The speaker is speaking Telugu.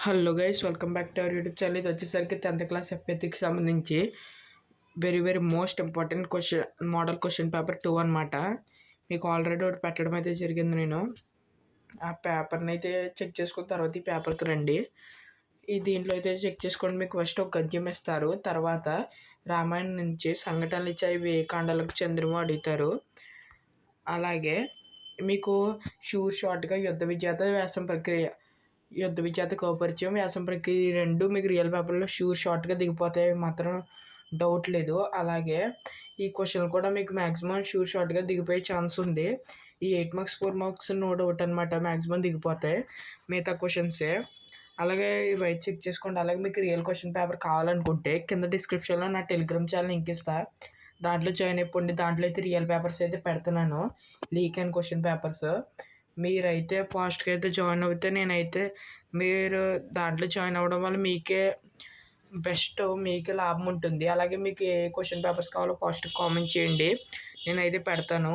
Hello guys, welcome back to our YouTube channel. ఇది వచ్చేసరికి 10th క్లాస్ ఎఫ్ఏకి సంబంధించి very most important model question paper 2 అనమాట. మీకు ఆల్రెడీ ఒకటి పెట్టడం అయితే జరిగింది. నేను ఆ పేపర్ని అయితే చెక్ చేసుకున్న తర్వాత ఈ పేపర్కి రండి. దీంట్లో అయితే చెక్ చేసుకోండి. మీకు ఫస్ట్ ఒక గద్యం ఇస్తారు, తర్వాత రామాయణం నుంచి సంఘటనలు ఇచ్చి అవి ఏ కాండాలకు చెందినవో అడుగుతారు. అలాగే మీకు షార్ట్గా యుద్ధ విజేత కౌపరిచయం వ్యాసం ప్రక్రియ రెండు మీకు రియల్ పేపర్లో షార్ట్గా దిగిపోతాయి, మాత్రం డౌట్ లేదు. అలాగే ఈ క్వశ్చన్ కూడా మీకు మ్యాక్సిమం షార్ట్గా దిగిపోయే ఛాన్స్ ఉంది. ఈ 8 మార్క్స్ 4 మార్క్స్ నో డౌట్ అనమాట, మ్యాక్సిమం దిగిపోతాయి మిగతా క్వశ్చన్సే. అలాగే ఇవి చెక్ చేసుకోండి. అలాగే మీకు రియల్ క్వశ్చన్ పేపర్ కావాలనుకుంటే కింద డిస్క్రిప్షన్లో నా టెలిగ్రామ్ ఛానల్ లింక్ ఇస్తా, దాంట్లో జాయిన్ అయిపోండి. దాంట్లో అయితే రియల్ పేపర్స్ అయితే పెడుతున్నాను, లీక్ అండ్ క్వశ్చన్ పేపర్స్. మీరైతే ఫాస్ట్గా అయితే జాయిన్ అవుతే మీరు దాంట్లో జాయిన్ అవ్వడం వల్ల మీకే బెస్ట్, మీకే లాభం ఉంటుంది. అలాగే మీకు ఏ క్వశ్చన్ పేపర్స్ కావాలో ఫాస్ట్ కామెంట్ చేయండి, నేనైతే పెడతాను.